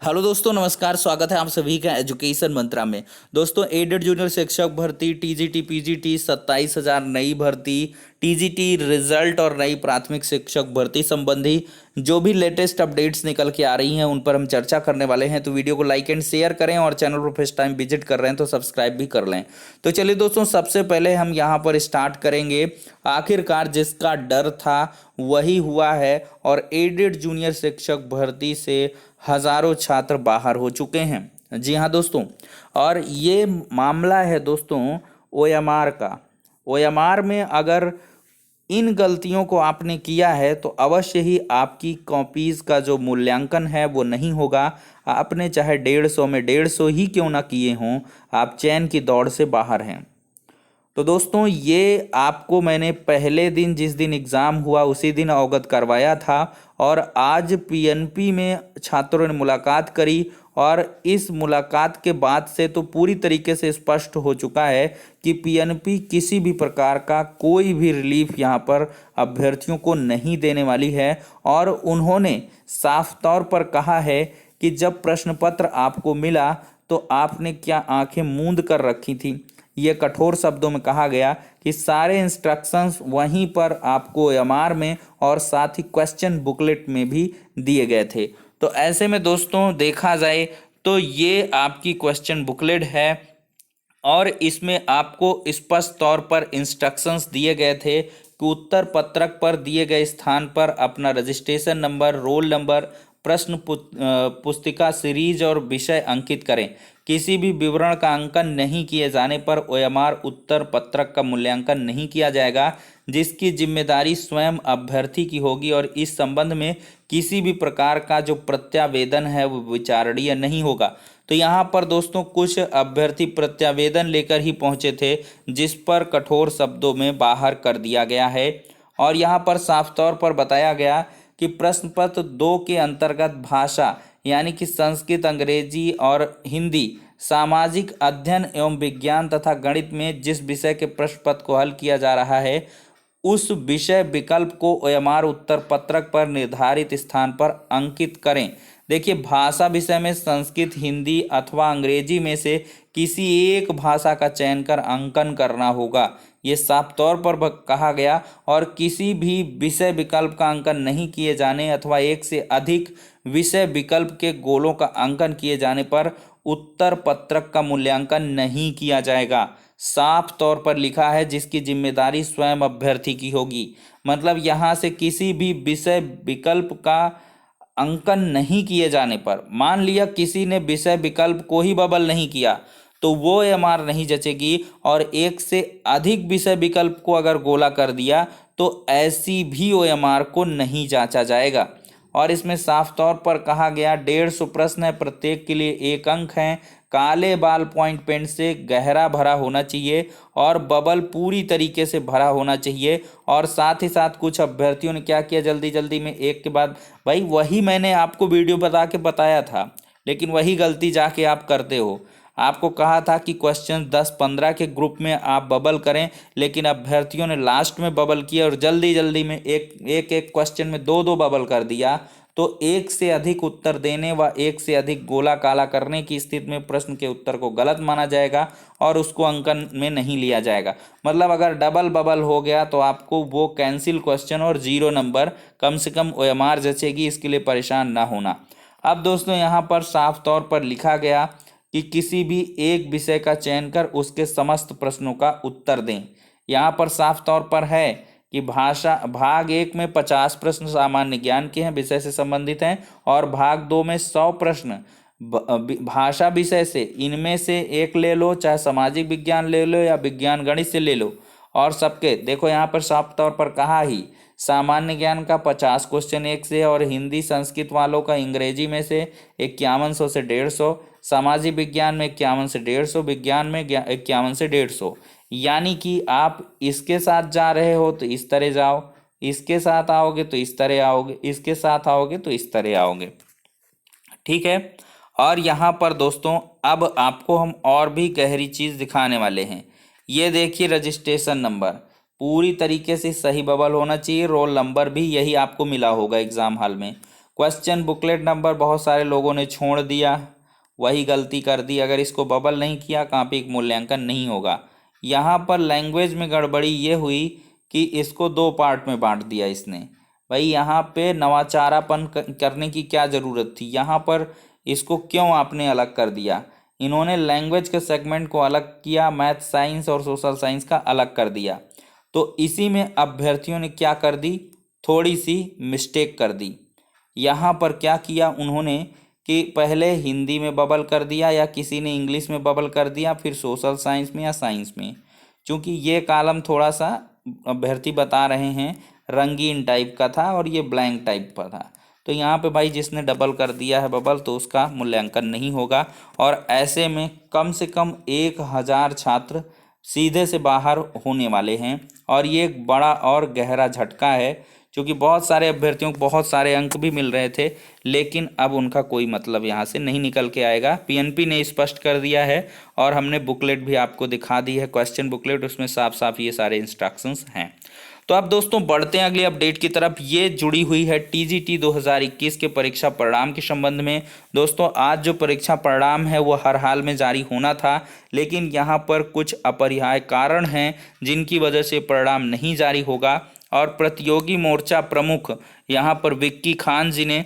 Hello दोस्तों, नमस्कार। स्वागत है आप सभी का एजुकेशन मंत्रा में। दोस्तों, एडेड जूनियर शिक्षक भर्ती, टीजीटी पीजीटी 27,000 नई भर्ती, टीजीटी रिजल्ट और नई प्राथमिक शिक्षक भर्ती संबंधी जो भी लेटेस्ट अपडेट्स निकल के आ रही हैं उन पर हम चर्चा करने वाले हैं। तो वीडियो को लाइक एंड शेयर करें और चैनल पर फर्स्ट टाइम विजिट कर रहे हैं तो सब्सक्राइब भी कर लें। तो चलिए दोस्तों, सबसे पहले हम यहाँ पर स्टार्ट करेंगे। आखिरकार जिसका डर था वही हुआ है और एडेड जूनियर शिक्षक भर्ती से हजारों छात्र बाहर हो चुके हैं। जी हाँ दोस्तों, और ये मामला है दोस्तों ओएमआर का। ओएमआर में अगर इन गलतियों को आपने किया है तो अवश्य ही आपकी कॉपीज का जो मूल्यांकन है वो नहीं होगा। आपने चाहे 150 में 150 ही क्यों ना किए हों, आप चयन की दौड़ से बाहर हैं। तो दोस्तों, ये आपको मैंने पहले दिन जिस दिन एग्ज़ाम हुआ उसी दिन अवगत करवाया था और आज पीएनपी में छात्रों ने मुलाकात करी और इस मुलाकात के बाद से तो पूरी तरीके से स्पष्ट हो चुका है कि पीएनपी किसी भी प्रकार का कोई भी रिलीफ यहाँ पर अभ्यर्थियों को नहीं देने वाली है। और उन्होंने साफ तौर पर कहा है कि जब प्रश्न पत्र आपको मिला तो आपने क्या आंखें मूंद कर रखी थी। ये कठोर शब्दों में कहा गया कि सारे इंस्ट्रक्शंस वहीं पर आपको एमआर में और साथ ही क्वेश्चन बुकलेट में भी दिए गए थे। तो ऐसे में दोस्तों देखा जाए तो ये आपकी क्वेश्चन बुकलेट है और इसमें आपको स्पष्ट तौर पर इंस्ट्रक्शंस दिए गए थे कि उत्तर पत्रक पर दिए गए स्थान पर अपना रजिस्ट्रेशन नंबर, रोल नंबर, प्रश्न पुस्तिका सीरीज और विषय अंकित करें। किसी भी विवरण का अंकन नहीं किए जाने पर ओएमआर उत्तर पत्रक का मूल्यांकन नहीं किया जाएगा, जिसकी जिम्मेदारी स्वयं अभ्यर्थी की होगी और इस संबंध में किसी भी प्रकार का जो प्रत्यावेदन है वो विचारणीय नहीं होगा। तो यहाँ पर दोस्तों कुछ अभ्यर्थी प्रत्यावेदन लेकर ही पहुंचे थे, जिस पर कठोर शब्दों में बाहर कर दिया गया है। और यहाँ पर साफ तौर पर बताया गया कि प्रश्न पत्र 2 के अंतर्गत भाषा यानी कि संस्कृत, अंग्रेजी और हिंदी, सामाजिक अध्ययन एवं विज्ञान तथा गणित में जिस विषय के प्रश्न पत्र को हल किया जा रहा है उस विषय विकल्प को ओएमआर उत्तर पत्रक पर निर्धारित स्थान पर अंकित करें। देखिए, भाषा विषय में संस्कृत, हिंदी अथवा अंग्रेजी में से किसी एक भाषा का चयन कर अंकन करना होगा, ये साफ तौर पर कहा गया। और किसी भी विषय विकल्प का अंकन नहीं किए जाने अथवा एक से अधिक विषय विकल्प के गोलों का अंकन किए जाने पर उत्तर पत्रक का मूल्यांकन नहीं किया जाएगा। साफ तौर पर लिखा है जिसकी जिम्मेदारी स्वयं अभ्यर्थी की होगी। मतलब यहाँ से किसी भी विषय विकल्प का अंकन नहीं किए जाने पर, मान लिया किसी ने विषय विकल्प को ही बबल नहीं किया तो वो एमआर नहीं जचेगी, और एक से अधिक विषय विकल्प को अगर गोला कर दिया तो ऐसी भी ओएमआर को नहीं जांचा जाएगा। और इसमें साफ तौर पर कहा गया 150 प्रश्न है, प्रत्येक के लिए 1 अंक है। काले बाल पॉइंट पेन से गहरा भरा होना चाहिए और बबल पूरी तरीके से भरा होना चाहिए। और साथ ही साथ कुछ अभ्यर्थियों ने क्या किया, जल्दी जल्दी में एक के बाद, भाई वही मैंने आपको वीडियो बता के बताया था, लेकिन वही गलती जाके आप करते हो। आपको कहा था कि क्वेश्चन 10-15 के ग्रुप में आप बबल करें, लेकिन अभ्यर्थियों ने लास्ट में बबल किया और जल्दी जल्दी में एक क्वेश्चन में 2-2 बबल कर दिया। तो एक से अधिक उत्तर देने व एक से अधिक गोला काला करने की स्थिति में प्रश्न के उत्तर को गलत माना जाएगा और उसको अंकन में नहीं लिया जाएगा। मतलब अगर डबल बबल हो गया तो आपको वो कैंसिल क्वेश्चन और 0 नंबर कम से कम ओएमआर जचेगी, इसके लिए परेशान ना होना। अब दोस्तों यहाँ पर साफ तौर पर लिखा गया कि किसी भी एक विषय का चयन कर उसके समस्त प्रश्नों का उत्तर दें। यहाँ पर साफ तौर पर है कि भाषा भाग 1 में 50 प्रश्न सामान्य ज्ञान के हैं, विषय से संबंधित हैं, और भाग 2 में 100 प्रश्न भाषा विषय से, इनमें से एक ले लो, चाहे सामाजिक विज्ञान ले लो या विज्ञान गणित से ले लो। और सबके देखो यहाँ पर साफ तौर पर कहा ही सामान्य ज्ञान का 50 क्वेश्चन 1 से, और हिंदी संस्कृत वालों का अंग्रेजी में से 5100 से 150, सामाजिक विज्ञान में 51 से 150, विज्ञान में 51 से 150। यानी कि आप इसके साथ जा रहे हो तो इस तरह जाओ, इसके साथ आओगे तो इस तरह आओगे, इसके साथ आओगे तो इस तरह आओगे। ठीक है। और यहाँ पर दोस्तों अब आपको हम और भी गहरी चीज़ दिखाने वाले हैं। ये देखिए, रजिस्ट्रेशन नंबर पूरी तरीके से सही बबल होना चाहिए, रोल नंबर भी यही आपको मिला होगा एग्जाम हॉल में। क्वेश्चन बुकलेट नंबर बहुत सारे लोगों ने छोड़ दिया, वही गलती कर दी। अगर इसको बबल नहीं किया कॉपी का मूल्यांकन नहीं होगा। यहाँ पर लैंग्वेज में गड़बड़ी ये हुई कि इसको दो पार्ट में बांट दिया इसने। भाई यहाँ पे नवाचारापन करने की क्या ज़रूरत थी, यहाँ पर इसको क्यों आपने अलग कर दिया। इन्होंने लैंग्वेज के सेगमेंट को अलग किया, मैथ साइंस और सोशल साइंस का अलग कर दिया। तो इसी में अभ्यर्थियों ने क्या कर दी, थोड़ी सी मिस्टेक कर दी। यहाँ पर क्या किया उन्होंने कि पहले हिंदी में बबल कर दिया, या किसी ने इंग्लिश में बबल कर दिया, फिर सोशल साइंस में या साइंस में। क्योंकि ये कॉलम थोड़ा सा अभ्यर्थी बता रहे हैं रंगीन टाइप का था और ये ब्लैंक टाइप का था। तो यहाँ पे भाई जिसने डबल कर दिया है बबल तो उसका मूल्यांकन नहीं होगा। और ऐसे में कम से कम 1000 छात्र सीधे से बाहर होने वाले हैं। और ये एक बड़ा और गहरा झटका है, क्योंकि बहुत सारे अभ्यर्थियों को बहुत सारे अंक भी मिल रहे थे, लेकिन अब उनका कोई मतलब यहाँ से नहीं निकल के आएगा। पीएनपी ने स्पष्ट कर दिया है और हमने बुकलेट भी आपको दिखा दी है, क्वेश्चन बुकलेट, उसमें साफ साफ ये सारे इंस्ट्रक्शंस हैं। तो अब दोस्तों बढ़ते हैं अगली अपडेट की तरफ। ये जुड़ी हुई है टीजीटी 2021 के परीक्षा परिणाम के संबंध में। दोस्तों आज जो परीक्षा परिणाम है वो हर हाल में जारी होना था, लेकिन यहाँ पर कुछ अपरिहार्य कारण हैं जिनकी वजह से परिणाम नहीं जारी होगा। और प्रतियोगी मोर्चा प्रमुख यहाँ पर विक्की खान जी ने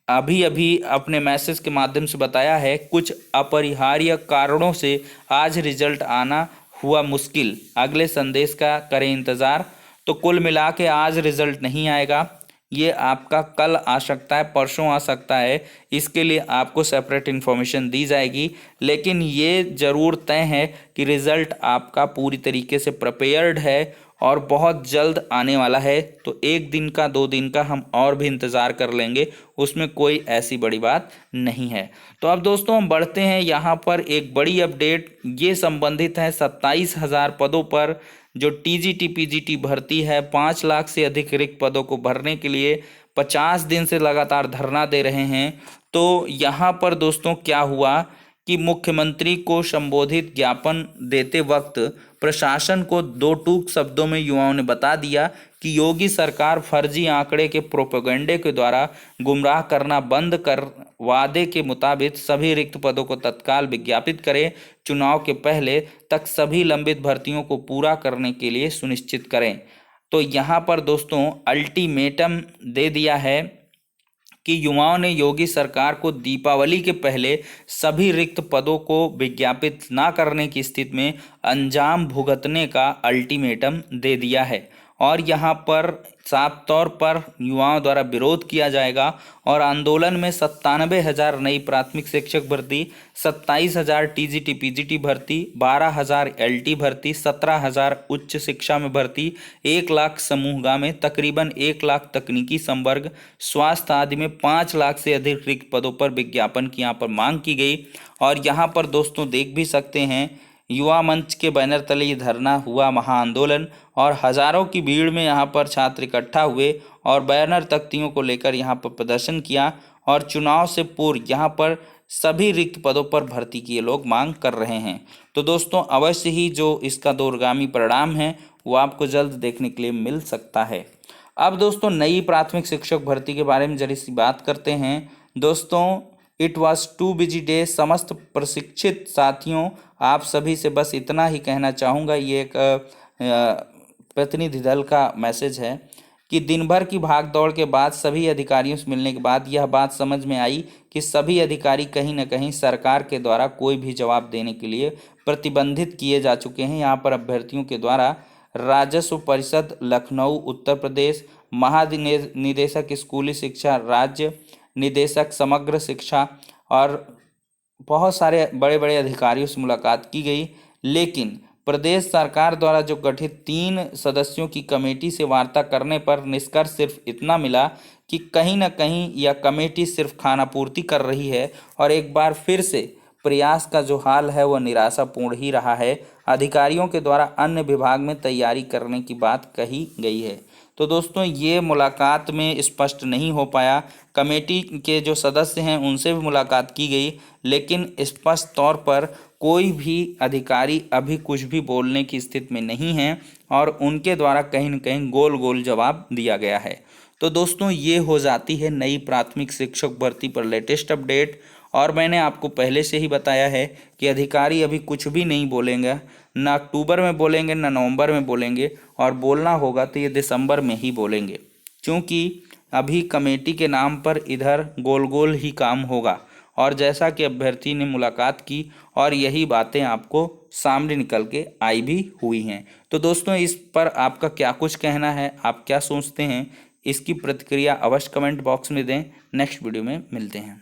अभी अभी अपने मैसेज के माध्यम से बताया है कुछ अपरिहार्य कारणों से आज रिजल्ट आना हुआ मुश्किल, अगले संदेश का करें इंतज़ार। तो कुल मिला के आज रिजल्ट नहीं आएगा, ये आपका कल आ सकता है, परसों आ सकता है, इसके लिए आपको सेपरेट इन्फॉर्मेशन दी जाएगी। लेकिन ये ज़रूर तय है कि रिज़ल्ट आपका पूरी तरीके से प्रिपेयर्ड है और बहुत जल्द आने वाला है। तो 1 दिन का 2 दिन का हम और भी इंतज़ार कर लेंगे, उसमें कोई ऐसी बड़ी बात नहीं है। तो अब दोस्तों हम बढ़ते हैं, यहाँ पर एक बड़ी अपडेट ये संबंधित है 27,000 पदों पर जो टीजीटी पीजीटी भर्ती है। 5 लाख से अधिक रिक्त पदों को भरने के लिए 50 दिन से लगातार धरना दे रहे हैं। तो यहाँ पर दोस्तों क्या हुआ कि मुख्यमंत्री को संबोधित ज्ञापन देते वक्त प्रशासन को 2 टूक शब्दों में युवाओं ने बता दिया कि योगी सरकार फर्जी आंकड़े के प्रोपेगेंडे के द्वारा गुमराह करना बंद कर वादे के मुताबिक सभी रिक्त पदों को तत्काल विज्ञापित करें, चुनाव के पहले तक सभी लंबित भर्तियों को पूरा करने के लिए सुनिश्चित करें। तो यहाँ पर दोस्तों अल्टीमेटम दे दिया है कि युवाओं ने योगी सरकार को दीपावली के पहले सभी रिक्त पदों को विज्ञापित न करने की स्थिति में अंजाम भुगतने का अल्टीमेटम दे दिया है। और यहाँ पर साफ तौर पर युवाओं द्वारा विरोध किया जाएगा और आंदोलन में 97,000 नई प्राथमिक शिक्षक भर्ती, 27,000 टीजीटी पीजीटी भर्ती, 12,000 एलटी भर्ती, 17,000 उच्च शिक्षा में भर्ती, 1 लाख समूहगा में, तकरीबन 1 लाख तकनीकी संवर्ग, स्वास्थ्य आदि में 5 लाख से अधिक रिक्त पदों पर विज्ञापन की यहाँ पर मांग की गई। और यहाँ पर दोस्तों देख भी सकते हैं युवा मंच के बैनर तले ये धरना हुआ महाआंदोलन और हजारों की भीड़ में यहाँ पर छात्र इकट्ठा हुए और बैनर तख्तियों को लेकर यहाँ पर प्रदर्शन किया। और चुनाव से पूर्व यहाँ पर सभी रिक्त पदों पर भर्ती की ये लोग मांग कर रहे हैं। तो दोस्तों अवश्य ही जो इसका दूरगामी परिणाम है वो आपको जल्द देखने के लिए मिल सकता है। अब दोस्तों नई प्राथमिक शिक्षक भर्ती के बारे में जरा सी बात करते हैं। दोस्तों it was too busy day. समस्त प्रशिक्षित साथियों आप सभी से बस इतना ही कहना चाहूँगा, ये एक प्रतिनिधि दल का मैसेज है कि दिन भर की भाग दौड़ के बाद सभी अधिकारियों से मिलने के बाद यह बात समझ में आई कि सभी अधिकारी कहीं न कहीं सरकार के द्वारा कोई भी जवाब देने के लिए प्रतिबंधित किए जा चुके हैं। यहाँ पर अभ्यर्थियों के द्वारा राजस्व परिषद लखनऊ उत्तर प्रदेश, महानिदेशक स्कूली शिक्षा राज्य, निदेशक समग्र शिक्षा और बहुत सारे बड़े बड़े अधिकारियों से मुलाकात की गई। लेकिन प्रदेश सरकार द्वारा जो गठित 3 सदस्यों की कमेटी से वार्ता करने पर निष्कर्ष सिर्फ इतना मिला कि कहीं न कहीं यह कमेटी सिर्फ खानापूर्ति कर रही है और एक बार फिर से प्रयास का जो हाल है वह निराशापूर्ण ही रहा है। अधिकारियों के द्वारा अन्य विभाग में तैयारी करने की बात कही गई है। तो दोस्तों ये मुलाकात में स्पष्ट नहीं हो पाया। कमेटी के जो सदस्य हैं उनसे भी मुलाकात की गई, लेकिन स्पष्ट तौर पर कोई भी अधिकारी अभी कुछ भी बोलने की स्थिति में नहीं है और उनके द्वारा कहीं न कहीं गोल गोल जवाब दिया गया है। तो दोस्तों ये हो जाती है नई प्राथमिक शिक्षक भर्ती पर लेटेस्ट अपडेट। और मैंने आपको पहले से ही बताया है कि अधिकारी अभी कुछ भी नहीं बोलेंगे, ना अक्टूबर में बोलेंगे ना नवंबर में बोलेंगे, और बोलना होगा तो ये दिसंबर में ही बोलेंगे, क्योंकि अभी कमेटी के नाम पर इधर गोल गोल ही काम होगा। और जैसा कि अभ्यर्थी ने मुलाकात की और यही बातें आपको सामने निकल के आई भी हुई हैं। तो दोस्तों इस पर आपका क्या कुछ कहना है, आप क्या सोचते हैं, इसकी प्रतिक्रिया अवश्य कमेंट बॉक्स में दें। नेक्स्ट वीडियो में मिलते हैं।